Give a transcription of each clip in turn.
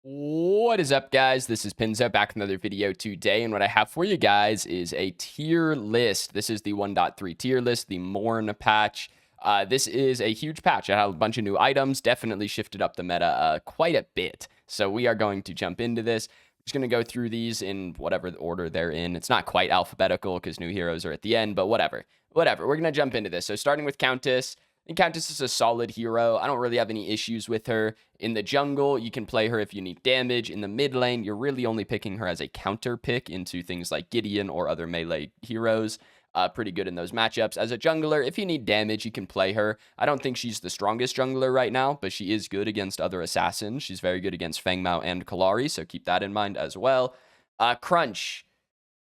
What is up, guys? This is Pinzo back with another video today, and what I have for you guys is a tier list. This is the 1.3 tier list, the Morn patch. This is a huge patch. It had a bunch of new items, definitely shifted up the meta quite a bit. So we are going to jump into this. I'm just going to go through these in whatever the order they're in. It's not quite alphabetical because new heroes are at the end, but whatever. Whatever. We're going to jump into this. So starting with Countess. And Countess is a solid hero. I don't really have any issues with her. In the jungle, you can play her if you need damage. In the mid lane, you're really only picking her as a counter pick into things like Gideon or other melee heroes. Pretty good in those matchups. As a jungler, if you need damage, you can play her. I don't think she's the strongest jungler right now, but she is good against other assassins. She's very good against Fangmao and Kalari, so keep that in mind as well. Crunch.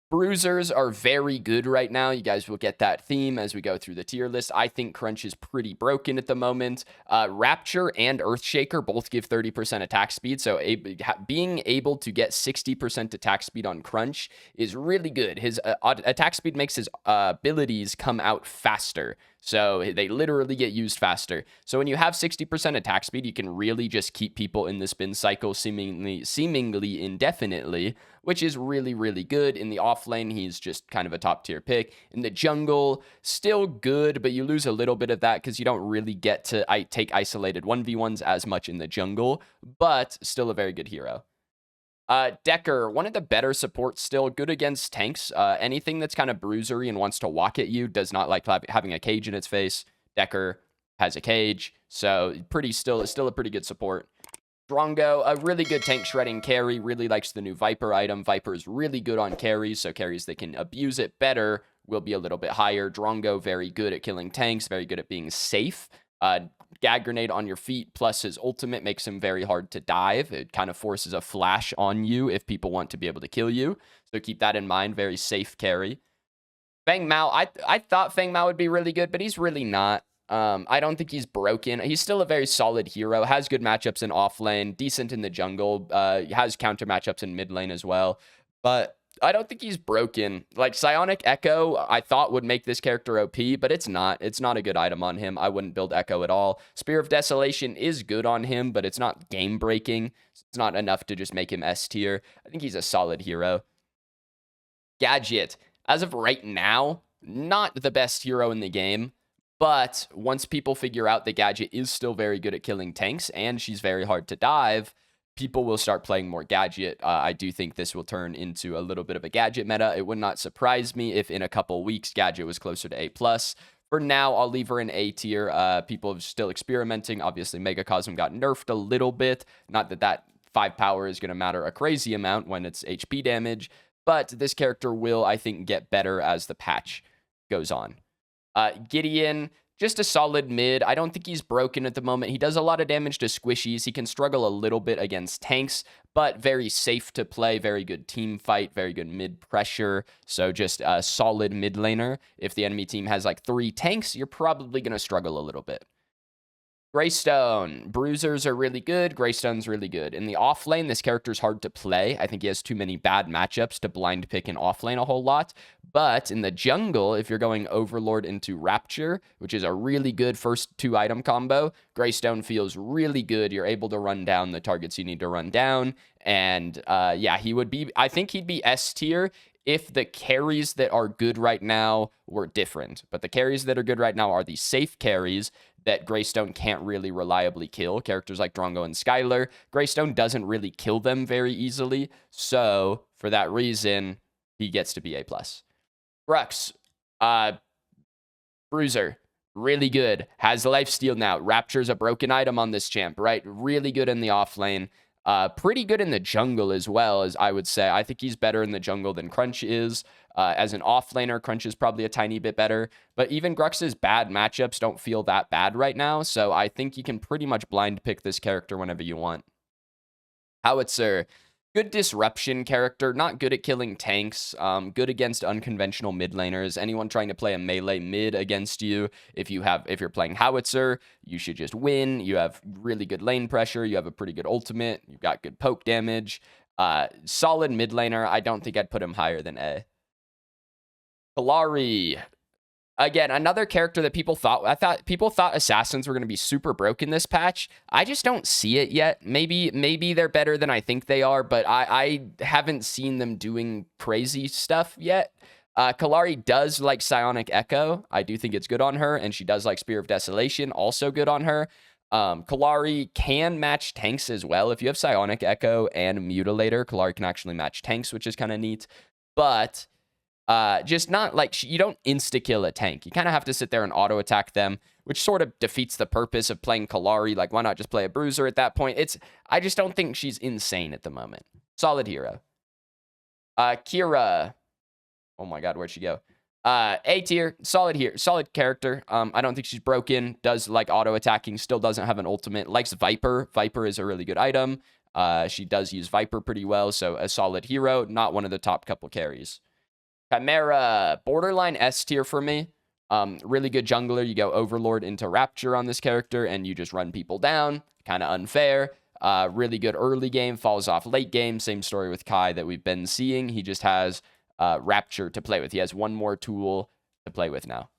Bruisers are very good right now. You guys will get that theme as we go through the tier list. I think Crunch is pretty broken at the moment. Rapture and Earthshaker both give 30% attack speed, so being able to get 60% attack speed on Crunch is really good. His attack speed makes his abilities come out faster, so they literally get used faster. So when you have 60% attack speed, you can really just keep people in the spin cycle seemingly indefinitely, which is really, really good. In the offlane, he's just kind of a top tier pick. In the jungle, still good, but you lose a little bit of that because you don't really get to take isolated 1v1s as much in the jungle, but still a very good hero. Decker, one of the better supports still, good against tanks. Anything that's kind of bruisery and wants to walk at you does not like having a cage in its face. Decker has a cage, so still a pretty good support. Drongo, a really good tank shredding carry, really likes the new Viper item. Viper is really good on carries, so carries that can abuse it better will be a little bit higher. Drongo, very good at killing tanks, very good at being safe. Gag grenade on your feet plus his ultimate makes him very hard to dive. It kind of forces a flash on you if people want to be able to kill you, so keep that in mind. Very safe carry. Fang Mao, I thought Fang Mao would be really good, but he's really not. I don't think he's broken. He's still a very solid hero, has good matchups in offlane, decent in the jungle, has counter matchups in mid lane as well, but I don't think he's broken. Like, Psionic Echo, I thought would make this character OP, but it's not. It's not a good item on him. I wouldn't build Echo at all. Spear of Desolation is good on him, but it's not game-breaking. It's not enough to just make him S tier. I think he's a solid hero. Gadget, as of right now, not the best hero in the game. But once people figure out that Gadget is still very good at killing tanks and she's very hard to dive, people will start playing more Gadget. I do think this will turn into a little bit of a Gadget meta. It would not surprise me if in a couple weeks Gadget was closer to A+. For now, I'll leave her in A tier. People are still experimenting. Obviously, Megacosm got nerfed a little bit. Not that 5 power is going to matter a crazy amount when it's HP damage, but this character will, I think, get better as the patch goes on. Gideon, just a solid mid. I don't think he's broken at the moment. He does a lot of damage to squishies. He can struggle a little bit against tanks, but very safe to play. Very good team fight. Very good mid pressure. So just a solid mid laner. If the enemy team has like 3 tanks, you're probably going to struggle a little bit. Greystone. Bruisers are really good. Greystone's really good. In the offlane, this character's hard to play. I think he has too many bad matchups to blind pick in offlane a whole lot. But in the jungle, if you're going Overlord into Rapture, which is a really good first 2 item combo, Greystone feels really good. You're able to run down the targets you need to run down. And yeah, I think he'd be S tier if the carries that are good right now were different. But the carries that are good right now are the safe carries that Greystone can't really reliably kill. Characters like Drongo and Skylar, Greystone doesn't really kill them very easily. So for that reason, he gets to be A+. Brux, Bruiser, really good. Has lifesteal now. Rapture's a broken item on this champ, right? Really good in the offlane. Pretty good in the jungle as well, as I would say. I think he's better in the jungle than Crunch is. As an offlaner, Crunch is probably a tiny bit better. But even Grux's bad matchups don't feel that bad right now. So I think you can pretty much blind pick this character whenever you want. Howitzer. Good disruption character, not good at killing tanks, good against unconventional mid laners. Anyone trying to play a melee mid against you, if you're playing Howitzer, you should just win. You have really good lane pressure, you have a pretty good ultimate, you've got good poke damage. Solid mid laner. I don't think I'd put him higher than A. Kalari. Again, another character that people thought assassins were going to be super broken this patch. I just don't see it yet. Maybe they're better than I think they are, but I haven't seen them doing crazy stuff yet. Kallari does like Psionic Echo. I do think it's good on her, and she does like Spear of Desolation, also good on her. Kallari can match tanks as well. If you have Psionic Echo and Mutilator, Kallari can actually match tanks, which is kind of neat. But just not like you don't insta-kill a tank. You kind of have to sit there and auto-attack them, which sort of defeats the purpose of playing Kallari. Like, why not just play a Bruiser at that point? I just don't think she's insane at the moment. Solid hero. Kira. Oh my god, where'd she go? A tier, solid character. I don't think she's broken. Does like auto-attacking, still doesn't have an ultimate. Likes Viper. Viper is a really good item. She does use Viper pretty well, so a solid hero. Not one of the top couple carries. Chimera, borderline S tier for me. Really good jungler. You go Overlord into Rapture on this character, and you just run people down. Kind of unfair. Really good early game, falls off late game. Same story with Kai that we've been seeing. He just has Rapture to play with. He has one more tool to play with now.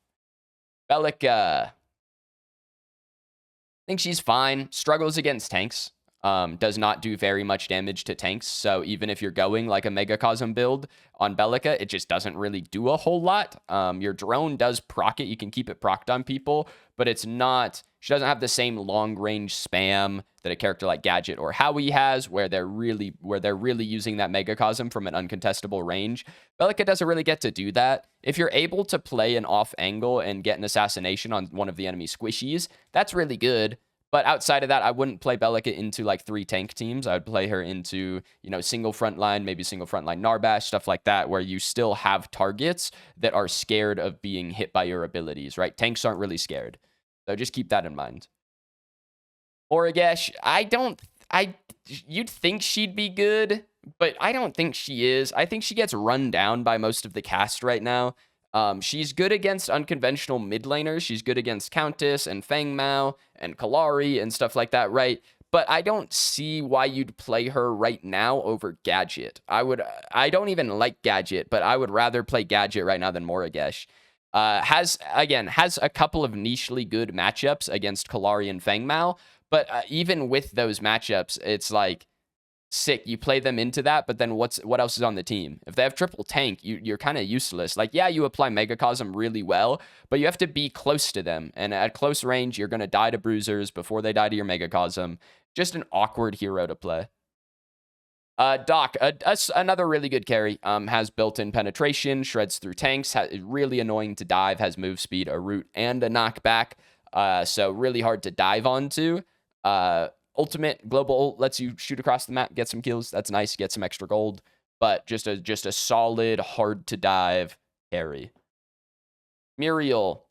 Bellica. I think she's fine. Struggles against tanks. Does not do very much damage to tanks. So even if you're going like a Megacosm build on Bellica, it just doesn't really do a whole lot. Your drone does proc it. You can keep it procced on people, but it's not... She doesn't have the same long-range spam that a character like Gadget or Howie has, where they're really using that Megacosm from an uncontestable range. Bellica doesn't really get to do that. If you're able to play an off angle and get an assassination on one of the enemy squishies, that's really good. But outside of that, I wouldn't play Bellica into like 3 tank teams. I would play her into, single front line, maybe single front line Narbash, stuff like that, where you still have targets that are scared of being hit by your abilities, right? Tanks aren't really scared. So just keep that in mind. Oragesh, you'd think she'd be good, but I don't think she is. I think she gets run down by most of the cast right now. She's good against unconventional mid laners. She's good against Countess and Feng Mao and Kallari and stuff like that, right? But I don't see why you'd play her right now over Gadget. I don't even like Gadget, but I would rather play Gadget right now than Morigesh. Has a couple of nichely good matchups against Kallari and Feng Mao, but even with those matchups, it's like, sick, you play them into that, but then what else is on the team? If they have triple tank, you're kind of useless. Like, yeah, you apply Megacosm really well, but you have to be close to them, and at close range, you're going to die to Bruisers before they die to your Megacosm. Just an awkward hero to play. Doc, another really good carry, has built-in penetration, shreds through tanks, really annoying to dive, has move speed, a root, and a knockback, so really hard to dive onto. Ultimate global ult lets you shoot across the map, get some kills. That's nice, get some extra gold. But just a solid, hard to dive carry. Muriel.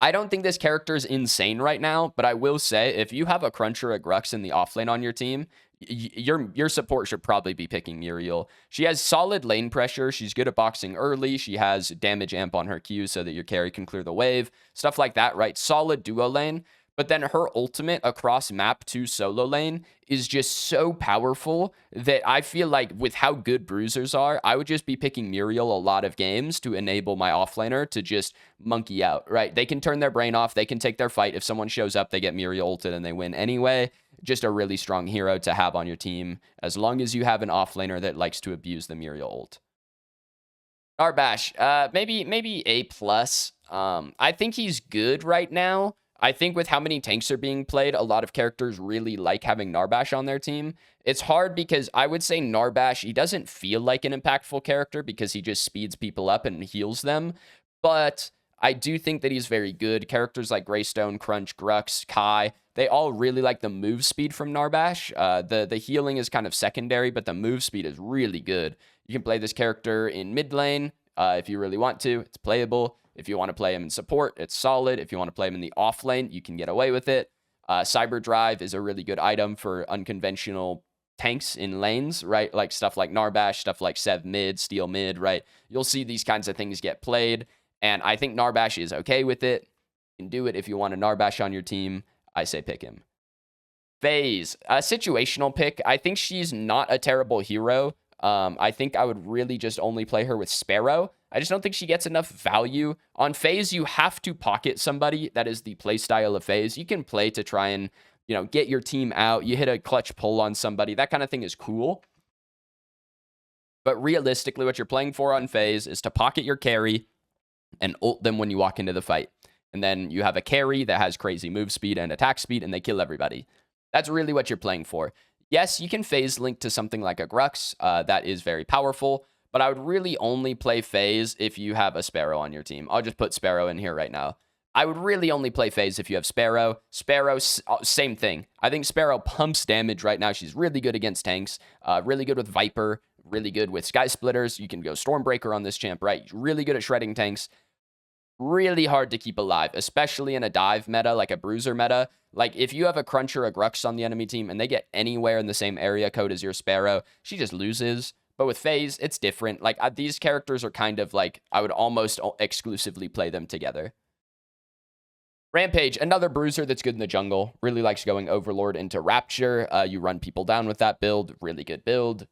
I don't think this character is insane right now, but I will say if you have a Crunch or a Grux in the offlane on your team, your support should probably be picking Muriel. She has solid lane pressure. She's good at boxing early. She has damage amp on her Q so that your carry can clear the wave. Stuff like that, right? Solid duo lane. But then her ultimate across map to solo lane is just so powerful that I feel like with how good Bruisers are, I would just be picking Muriel a lot of games to enable my offlaner to just monkey out, right? They can turn their brain off. They can take their fight. If someone shows up, they get Muriel ulted and they win anyway. Just a really strong hero to have on your team as long as you have an offlaner that likes to abuse the Muriel ult. Narbash, maybe A+. I think he's good right now. I think with how many tanks are being played, a lot of characters really like having Narbash on their team. It's hard because I would say Narbash, he doesn't feel like an impactful character because he just speeds people up and heals them. But I do think that he's very good. Characters like Greystone, Crunch, Grux, Kai, they all really like the move speed from Narbash. The healing is kind of secondary, but the move speed is really good. You can play this character in mid lane if you really want to. It's playable. If you want to play him in support, it's solid. If you want to play him in the off lane, you can get away with it. Cyber Drive is a really good item for unconventional tanks in lanes, right? Like stuff like Narbash, stuff like Sev mid, Steel mid, right? You'll see these kinds of things get played, and I think Narbash is okay with it. You can do it if you want a Narbash on your team. I say pick him. FaZe, a situational pick. I think she's not a terrible hero. I think I would really just only play her with Sparrow. I just don't think she gets enough value. On FaZe, you have to pocket somebody. That is the play style of FaZe. You can play to try and, get your team out. You hit a clutch pull on somebody. That kind of thing is cool. But realistically, what you're playing for on FaZe is to pocket your carry and ult them when you walk into the fight. And then you have a carry that has crazy move speed and attack speed, and they kill everybody. That's really what you're playing for. Yes, you can FaZe link to something like a Grux. That is very powerful. But I would really only play FaZe if you have a Sparrow on your team. I'll just put Sparrow in here right now. I would really only play FaZe if you have Sparrow. Sparrow, same thing. I think Sparrow pumps damage right now. She's really good against tanks. Really good with Viper. Really good with Sky Splitters. You can go Stormbreaker on this champ, right? Really good at shredding tanks. Really hard to keep alive, especially in a dive meta, like a Bruiser meta. Like, if you have a Crunch or a Grux on the enemy team and they get anywhere in the same area code as your Sparrow, she just loses. But with FaZe, it's different. Like, these characters are kind of like, I would almost exclusively play them together. Rampage, another Bruiser that's good in the jungle. Really likes going Overlord into Rapture. You run people down with that build. Really good build.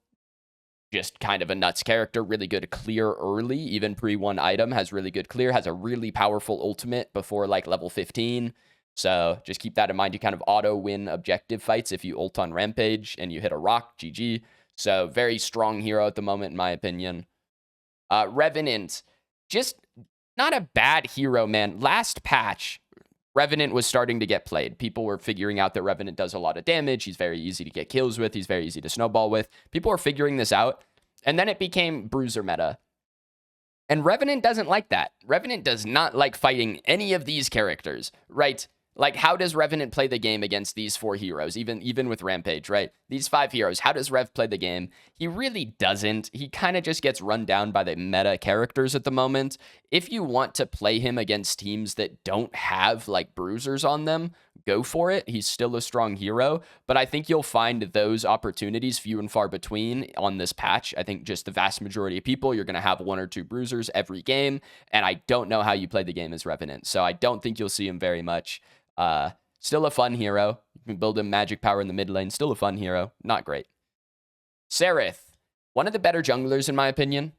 Just kind of a nuts character. Really good clear early. Even pre-1 item has really good clear. Has a really powerful ultimate before like level 15. So just keep that in mind. You kind of auto win objective fights if you ult on Rampage and you hit a rock. GG. So very strong hero at the moment, in my opinion. Revenant. Just not a bad hero, man. Last patch, Revenant was starting to get played. People were figuring out that Revenant does a lot of damage. He's very easy to get kills with. He's very easy to snowball with. People were figuring this out. And then it became Bruiser meta. And Revenant doesn't like that. Revenant does not like fighting any of these characters, right? Like, how does Revenant play the game against these 4 heroes, even with Rampage, right? These 5 heroes, how does Rev play the game? He really doesn't. He kind of just gets run down by the meta characters at the moment. If you want to play him against teams that don't have, like, Bruisers on them, go for it. He's still a strong hero, but I think you'll find those opportunities few and far between on this patch. I think just the vast majority of people, you're going to have 1 or 2 Bruisers every game, and I don't know how you play the game as Revenant, so I don't think you'll see him very much. Still a fun hero. You can build him magic power in the mid lane. Still a fun hero. Not great. Seraph, one of the better junglers in my opinion.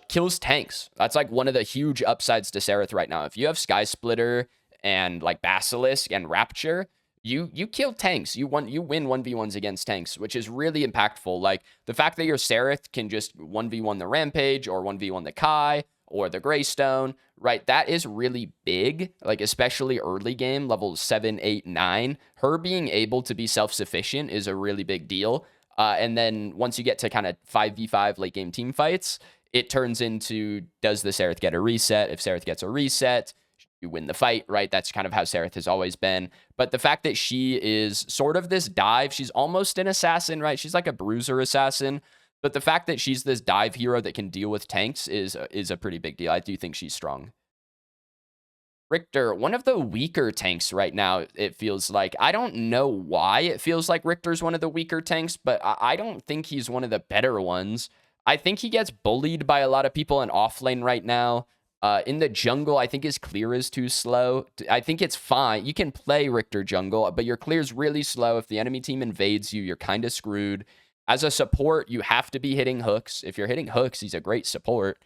Kills tanks. That's like one of the huge upsides to Seraph right now. If you have Sky Splitter and like Basilisk and Rapture, you kill tanks. You win 1v1s against tanks, which is really impactful. Like the fact that your Seraph can just 1v1 the Rampage or 1v1 the Kai or the Greystone, right? That is really big, like especially early game, levels 7, 8, 9. Her being able to be self-sufficient is a really big deal. And then once you get to kind of 5v5 late game team fights, it turns into, does the Seraph get a reset? If Seraph gets a reset, you win the fight, right? That's kind of how Seraph has always been. But the fact that she is sort of this dive, she's almost an assassin, right? She's like a Bruiser assassin. But the fact that she's this dive hero that can deal with tanks is a pretty big deal. I do think she's strong. Richter, one of the weaker tanks right now, it feels like. I don't know why it feels like Richter's one of the weaker tanks, but I don't think he's one of the better ones. I think he gets bullied by a lot of people in offlane right now. In the jungle, I think his clear is too slow. I think it's fine. You can play Richter jungle, but your clear is really slow. If the enemy team invades you, you're kind of screwed. As a support, you have to be hitting hooks. If you're hitting hooks, he's a great support.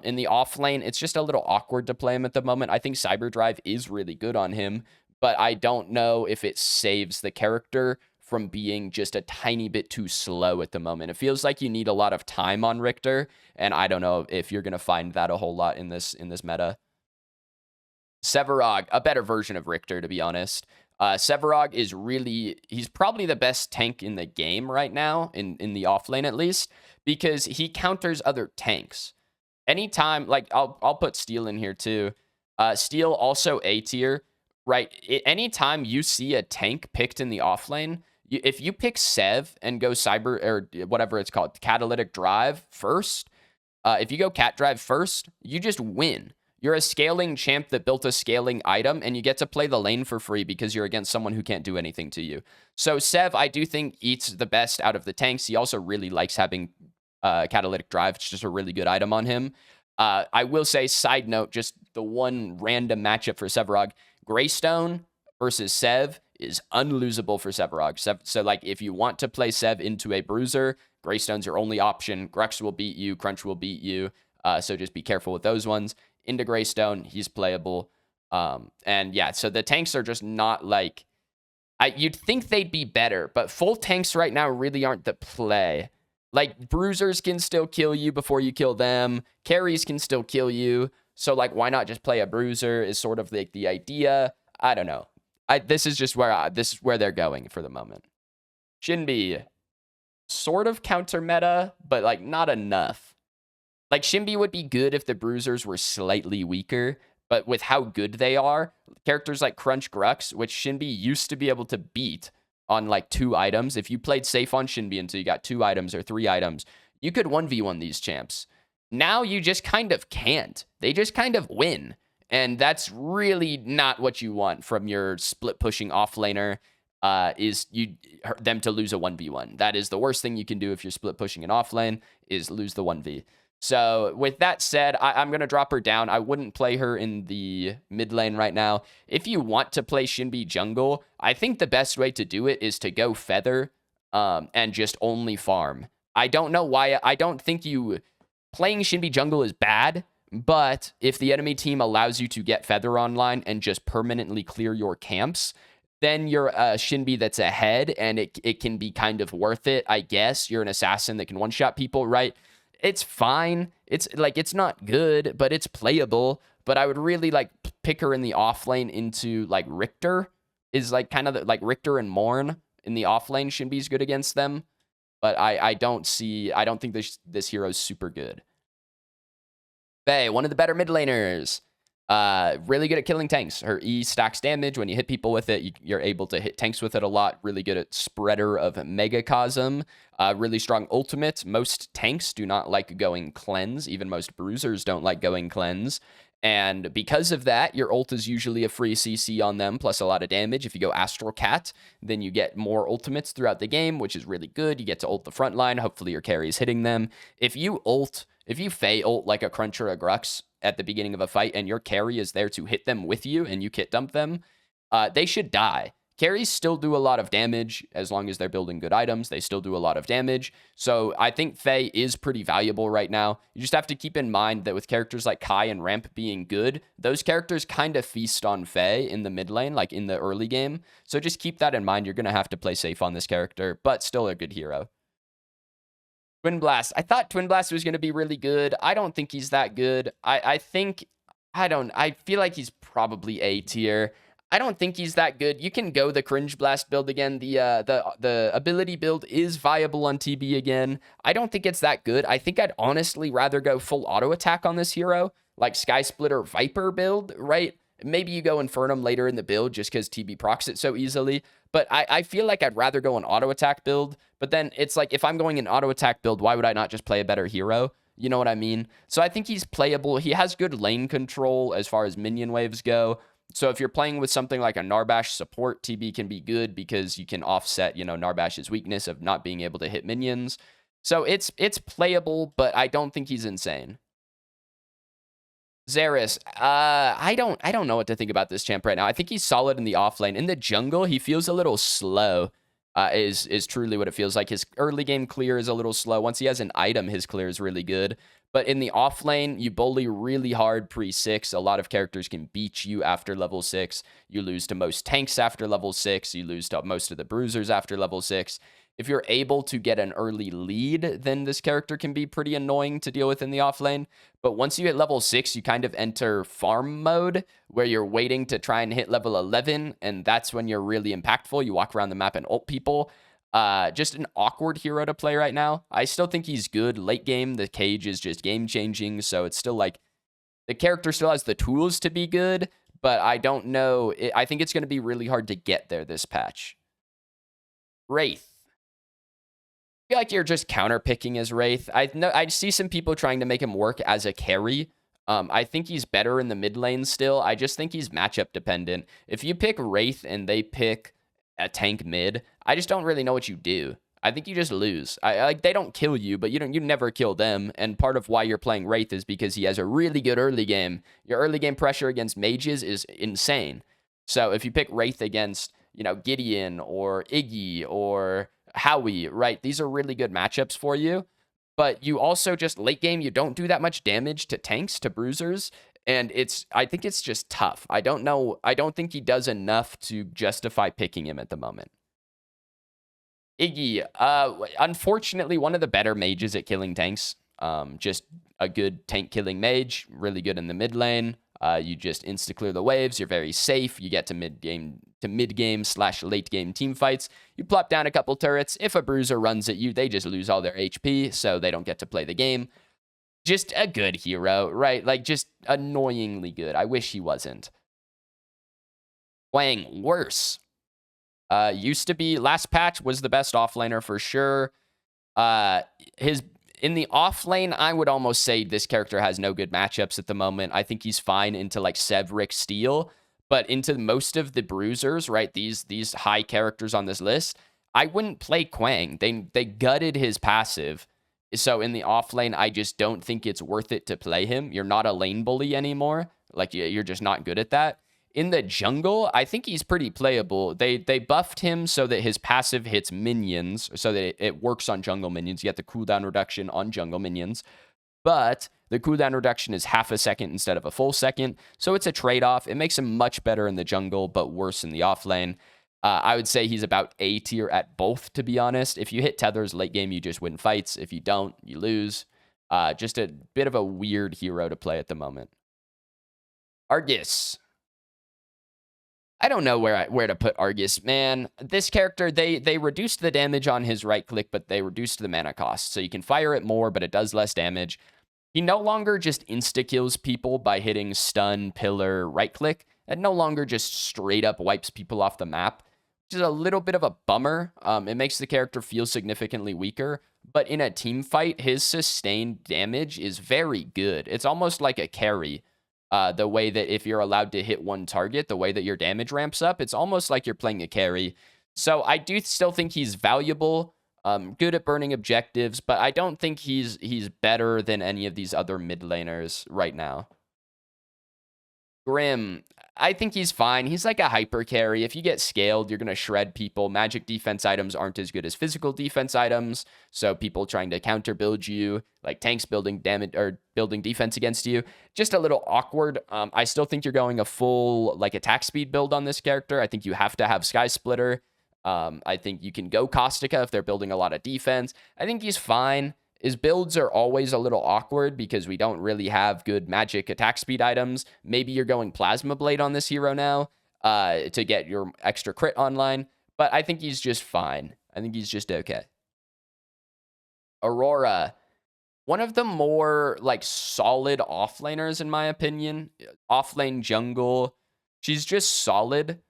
In the off lane, it's just a little awkward to play him at the moment. I think Cyber Drive is really good on him, but I don't know if it saves the character from being just a tiny bit too slow at the moment. It feels like you need a lot of time on Richter, and I don't know if you're going to find that a whole lot in this meta. Sevarog, a better version of Richter, to be honest. Sevarog is he's probably the best tank in the game right now, in the offlane at least, because he counters other tanks. Anytime, like, I'll put Steel in here too. Steel also A tier, right? Anytime you see a tank picked in the offlane, if you pick Sev and go Cyber, or whatever it's called, Catalytic Drive first, if you go Cat Drive first, you just win. You're a scaling champ that built a scaling item, and you get to play the lane for free because you're against someone who can't do anything to you. So Sev, I do think, eats the best out of the tanks. He also really likes having Catalytic Drive. It's just a really good item on him. I will say, side note, just the one random matchup for Sevarog, Greystone versus Sev is unlosable for Sevarog. So, like, if you want to play Sev into a Bruiser, Greystone's your only option. Grux will beat you. Crunch will beat you. So just be careful with those ones. Into Greystone, he's playable. And yeah, so the tanks are just not like... you'd think they'd be better, but full tanks right now really aren't the play. Like, Bruisers can still kill you before you kill them. Carries can still kill you. So, like, why not just play a Bruiser is sort of like the idea. I don't know. This is just where they're going for the moment. Shinbi, sort of counter meta, but, like, not enough. Like, Shinbi would be good if the Bruisers were slightly weaker, but with how good they are, characters like Crunch Grux, which Shinbi used to be able to beat on like 2 items. If you played safe on Shinbi until you got 2 items or 3 items, you could 1v1 these champs. Now you just kind of can't. They just kind of win. And that's really not what you want from your split pushing offlaner, is them to lose a 1v1. That is the worst thing you can do if you're split pushing an offlane, is lose the 1v. So with that said, I'm going to drop her down. I wouldn't play her in the mid lane right now. If you want to play Shinbi jungle, I think the best way to do it is to go feather and just only farm. I don't know why. I don't think playing Shinbi jungle is bad, but if the enemy team allows you to get feather online and just permanently clear your camps, then you're a Shinbi that's ahead, and it can be kind of worth it, I guess. You're an assassin that can one-shot people, right? It's fine. It's like, it's not good, but it's playable. But I would really like pick her in the off lane into like Richter, is like kind of like Richter and Morn in the off lane. Shinbi's good against them, but I don't think this hero's super good. Faye, one of the better mid laners. Really good at killing tanks. Her E stacks damage. When you hit people with it, you're able to hit tanks with it a lot. Really good at spreader of Megacosm. Really strong ultimate. Most tanks do not like going cleanse. Even most bruisers don't like going cleanse. And because of that, your ult is usually a free CC on them, plus a lot of damage. If you go Astral Cat, then you get more ultimates throughout the game, which is really good. You get to ult the front line. Hopefully your carry is hitting them. If you Faye ult like a Crunch or a Grux at the beginning of a fight, and your carry is there to hit them with you, and you kit dump them, they should die. Carries still do a lot of damage as long as they're building good items. They still do a lot of damage. So I think Faye is pretty valuable right now. You just have to keep in mind that with characters like Kai and Ramp being good, those characters kind of feast on Faye in the mid lane, like in the early game. So just keep that in mind. You're going to have to play safe on this character, but still a good hero. Twin Blast. I thought Twin Blast was going to be really good. I don't think he's that good. I feel like he's probably A tier. I don't think he's that good. You can go the Cringe Blast build again. The ability build is viable on TB again. I don't think it's that good. I think I'd honestly rather go full auto attack on this hero, like Sky Splitter Viper build, right? Maybe you go Infernum later in the build just because TB procs it so easily. But I feel like I'd rather go an auto attack build. But then it's like, if I'm going an auto attack build, why would I not just play a better hero? You know what I mean? So I think he's playable. He has good lane control as far as minion waves go. So if you're playing with something like a Narbash support, TB can be good because you can offset, Narbash's weakness of not being able to hit minions. So it's playable, but I don't think he's insane. Xeris, I don't know what to think about this champ right now. I think he's solid in the offlane. In the jungle, he feels a little slow. Is truly what it feels like. His early game clear is a little slow. Once he has an item, his clear is really good. But in the offlane, you bully really hard pre-6. A lot of characters can beat you after level 6. You lose to most tanks after level 6. You lose to most of the bruisers after level 6. If you're able to get an early lead, then this character can be pretty annoying to deal with in the offlane. But once you hit level 6, you kind of enter farm mode, where you're waiting to try and hit level 11, and that's when you're really impactful. You walk around the map and ult people. Just an awkward hero to play right now. I still think he's good late game. The cage is just game changing, so it's still like the character still has the tools to be good, but I don't know. I think it's going to be really hard to get there this patch. Wraith. I feel like you're just counter picking as Wraith. I see some people trying to make him work as a carry. I think he's better in the mid lane still. I just think he's matchup dependent. If you pick Wraith and they pick a tank mid, I just don't really know what you do. I think you just lose. Like, they don't kill you, but you never kill them. And part of why you're playing Wraith is because he has a really good early game. Your early game pressure against mages is insane. So if you pick Wraith against, Gideon or Iggy or Howie, right? These are really good matchups for you. But you also just late game, you don't do that much damage to tanks, to bruisers. And I think it's just tough. I don't know. I don't think he does enough to justify picking him at the moment. Iggy, unfortunately, one of the better mages at killing tanks. Just a good tank killing mage, really good in the mid lane. You just insta clear the waves. You're very safe. You get to mid game / late game team fights. You plop down a couple turrets. If a bruiser runs at you, they just lose all their HP, so they don't get to play the game. Just a good hero, right? Like, just annoyingly good. I wish he wasn't. Playing worse. Used to be, last patch was the best offlaner for sure. In the offlane, I would almost say this character has no good matchups at the moment. I think he's fine into like Severick Steel, but into most of the bruisers, right? These high characters on this list, I wouldn't play Quang. They gutted his passive. So in the offlane, I just don't think it's worth it to play him. You're not a lane bully anymore. Like, you're just not good at that. In the jungle, I think he's pretty playable. They buffed him so that his passive hits minions, so that it works on jungle minions. You get the cooldown reduction on jungle minions. But the cooldown reduction is half a second instead of a full second. So it's a trade-off. It makes him much better in the jungle, but worse in the offlane. I would say he's about A tier at both, to be honest. If you hit tethers late game, you just win fights. If you don't, you lose. Just a bit of a weird hero to play at the moment. Argus. I don't know where to put Argus, man. This character, they reduced the damage on his right click, but they reduced the mana cost. So you can fire it more, but it does less damage. He no longer just insta-kills people by hitting stun, pillar, right click. It no longer just straight up wipes people off the map, which is a little bit of a bummer. It makes the character feel significantly weaker. But in a team fight, his sustained damage is very good. It's almost like a carry. The way that if you're allowed to hit one target, the way that your damage ramps up, it's almost like you're playing a carry. So I do still think he's valuable, good at burning objectives, but I don't think he's better than any of these other mid laners right now. Grim, I think he's fine. He's like a hyper carry. If you get scaled, you're going to shred people. Magic defense items aren't as good as physical defense items. So people trying to counter build you, like tanks building damage or building defense against you, just a little awkward. I still think you're going a full like attack speed build on this character. I think you have to have Sky Splitter. I think you can go Caustica if they're building a lot of defense. I think he's fine. His builds are always a little awkward because we don't really have good magic attack speed items. Maybe you're going Plasma Blade on this hero now to get your extra crit online, but I think he's just fine. I think he's just okay. Aurora, one of the more like solid offlaners in my opinion. Offlane jungle, she's just solid.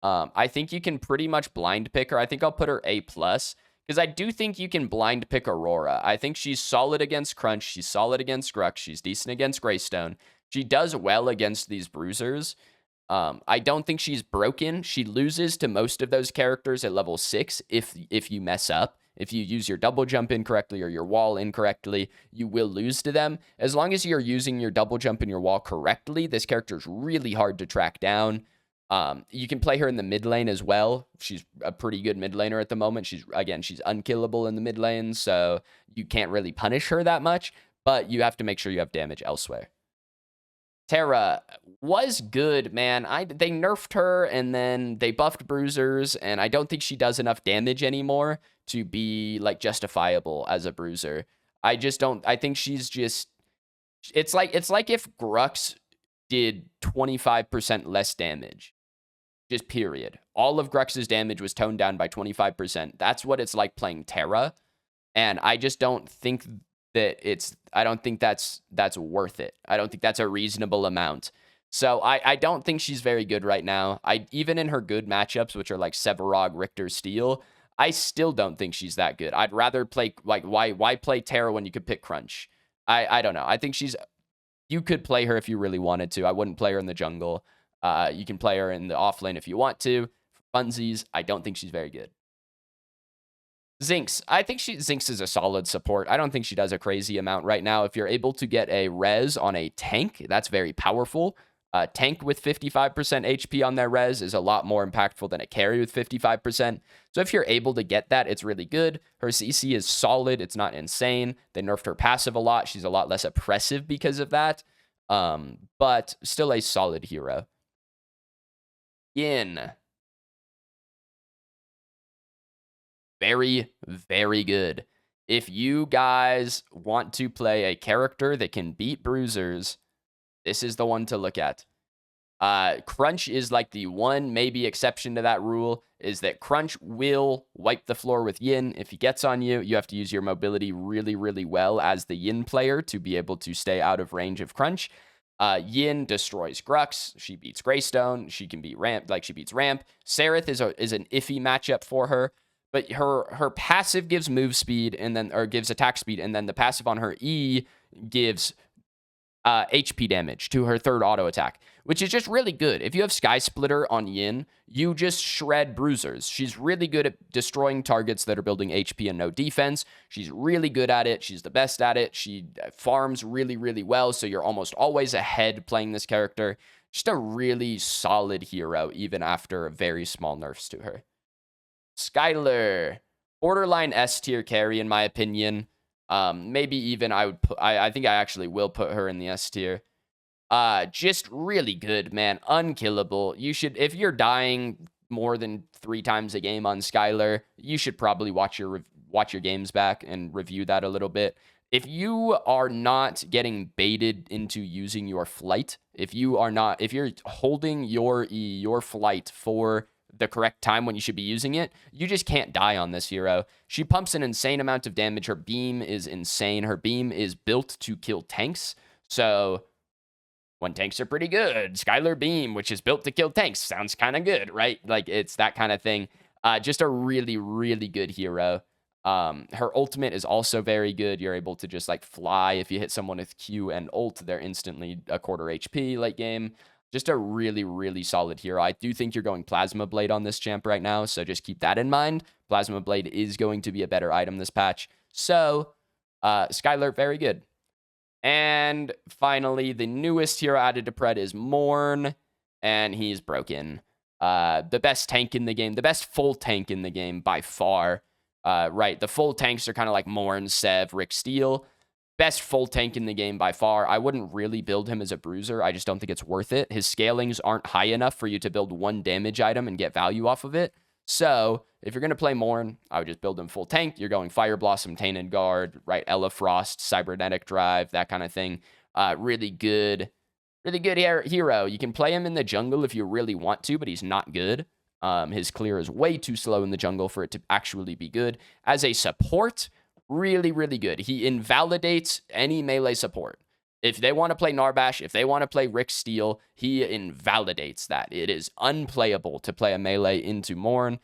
I think you can pretty much blind pick her. I think I'll put her A+. Because I do think you can blind pick Aurora. I think she's solid against Crunch. She's solid against Grux. She's decent against Greystone. She does well against these bruisers. I don't think she's broken. She loses to most of those characters at level 6 if you mess up. If you use your double jump incorrectly or your wall incorrectly, you will lose to them. As long as you're using your double jump and your wall correctly, this character is really hard to track down. You can play her in the mid lane as well. She's a pretty good mid laner at the moment. She's unkillable in the mid lane, so you can't really punish her that much, but you have to make sure you have damage elsewhere. Terra was good, man. They nerfed her and then they buffed bruisers, and I don't think she does enough damage anymore to be like justifiable as a bruiser. I think she's just it's like if Grux did 25% less damage. Just period. All of Grux's damage was toned down by 25%. That's what it's like playing Terra. And I just don't think that I don't think that's worth it. I don't think that's a reasonable amount. So I don't think she's very good right now. Even in her good matchups, which are like Sevarog, Richter, Steel, I still don't think she's that good. I'd rather play, like, why play Terra when you could pick Crunch? I don't know. I think you could play her if you really wanted to. I wouldn't play her in the jungle. You can play her in the offlane if you want to. For funsies, I don't think she's very good. Zinx. I think Zinx is a solid support. I don't think she does a crazy amount right now. If you're able to get a res on a tank, that's very powerful. Tank with 55% HP on their res is a lot more impactful than a carry with 55%. So if you're able to get that, it's really good. Her CC is solid. It's not insane. They nerfed her passive a lot. She's a lot less oppressive because of that. But still a solid hero. Yin. Very, very good. If you guys want to play a character that can beat Bruisers, this is the one to look at. Crunch is like the one maybe exception to that rule, is that Crunch will wipe the floor with Yin. If he gets on you, you have to use your mobility really, really well as the Yin player to be able to stay out of range of Crunch. Yin destroys Grux. She beats Greystone. She can beat Ramp, like she beats Ramp. Sereth is an iffy matchup for her, but her passive gives move speed or gives attack speed, and then the passive on her E gives HP damage to her third auto attack, which is just really good. If you have Sky Splitter on Yin, you just shred Bruisers. She's really good at destroying targets that are building HP and no defense. She's really good at it. She's the best at it. She farms really, really well, so you're almost always ahead playing this character. Just a really solid hero, even after very small nerfs to her. Skylar, borderline S tier carry in my opinion. Maybe even I think I actually will put her in the S tier. Just really good, man. Unkillable. You should, if you're dying more than 3 times a game on Skylar, you should probably watch your games back and review that a little bit. If you are not getting baited into using your flight, if you're holding your flight for the correct time when you should be using it, you just can't die on this hero. She pumps an insane amount of damage. Her beam is insane. Her beam is built to kill tanks. So when tanks are pretty good, Skylar Beam, which is built to kill tanks, sounds kind of good, right? Like, it's that kind of thing. Just a really, really good hero. Her ultimate is also very good. You're able to just like fly. If you hit someone with Q and ult, they're instantly a quarter HP late game. Just a really, really solid hero. I do think you're going Plasma Blade on this champ right now, so just keep that in mind. Plasma Blade is going to be a better item this patch. So, Skylar, very good. And finally, the newest hero added to Pred is Morn, and he's broken. The best tank in the game, the best full tank in the game by far. Right, the full tanks are kind of like Morn, Sev, Rick Steele. Best full tank in the game by far. I wouldn't really build him as a bruiser. I just don't think it's worth it. His scalings aren't high enough for you to build one damage item and get value off of it. So if you're going to play Morn, I would just build him full tank. You're going Fire Blossom, Tainted Guard, right? Ella Frost, Cybernetic Drive, that kind of thing. Really good hero. You can play him in the jungle if you really want to, but he's not good. His clear is way too slow in the jungle for it to actually be good. As a support, really, really good. He invalidates any melee support. If they want to play Narbash, if they want to play Rick Steele, he invalidates that. It is unplayable to play a melee into Morn.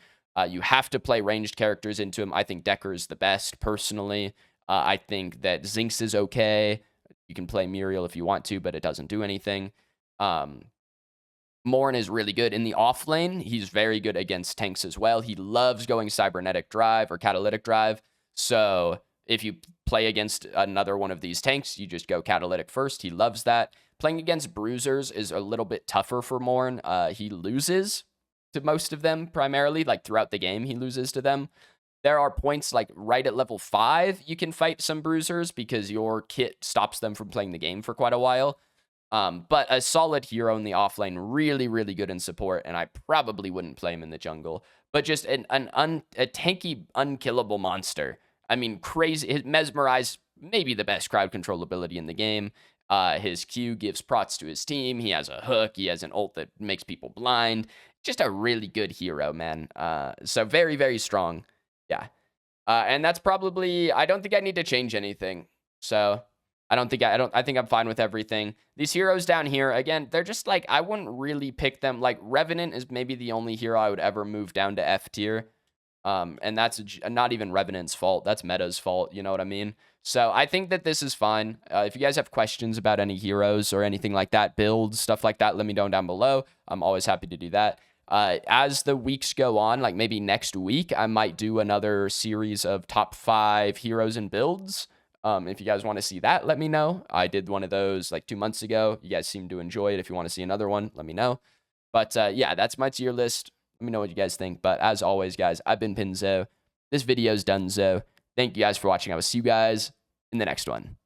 You have to play ranged characters into him. I think Decker's the best, personally. I think that Zinx is okay. You can play Muriel if you want to, but it doesn't do anything. Morn is really good. In the offlane, he's very good against tanks as well. He loves going Cybernetic Drive or Catalytic Drive. So if you play against another one of these tanks, you just go Catalytic first. He loves that. Playing against Bruisers is a little bit tougher for Morn. He loses to most of them, primarily. Like, throughout the game, he loses to them. There are points, like, right at level 5, you can fight some Bruisers because your kit stops them from playing the game for quite a while. But a solid hero in the offlane, really, really good in support, and I probably wouldn't play him in the jungle. But just a tanky, unkillable monster. I mean, crazy. His Mesmerize, maybe the best crowd control ability in the game. His Q gives prots to his team. He has a hook. He has an ult that makes people blind. Just a really good hero, man. So very, very strong. Yeah. And that's probably, I don't think I need to change anything. So I think I'm fine with everything. These heroes down here, again, they're just like, I wouldn't really pick them. Like, Revenant is maybe the only hero I would ever move down to F tier. And that's not even Revenant's fault. That's Meta's fault. You know what I mean? So I think that this is fine. If you guys have questions about any heroes or anything like that, builds, stuff like that, let me know down below. I'm always happy to do that. As the weeks go on, like maybe next week, I might do another series of top 5 heroes and builds. If you guys want to see that, let me know. I did one of those like 2 months ago. You guys seem to enjoy it. If you want to see another one, let me know. But yeah, that's my tier list. Let me know what you guys think. But as always, guys, I've been Pinzo. This video's done, so thank you guys for watching. I will see you guys in the next one.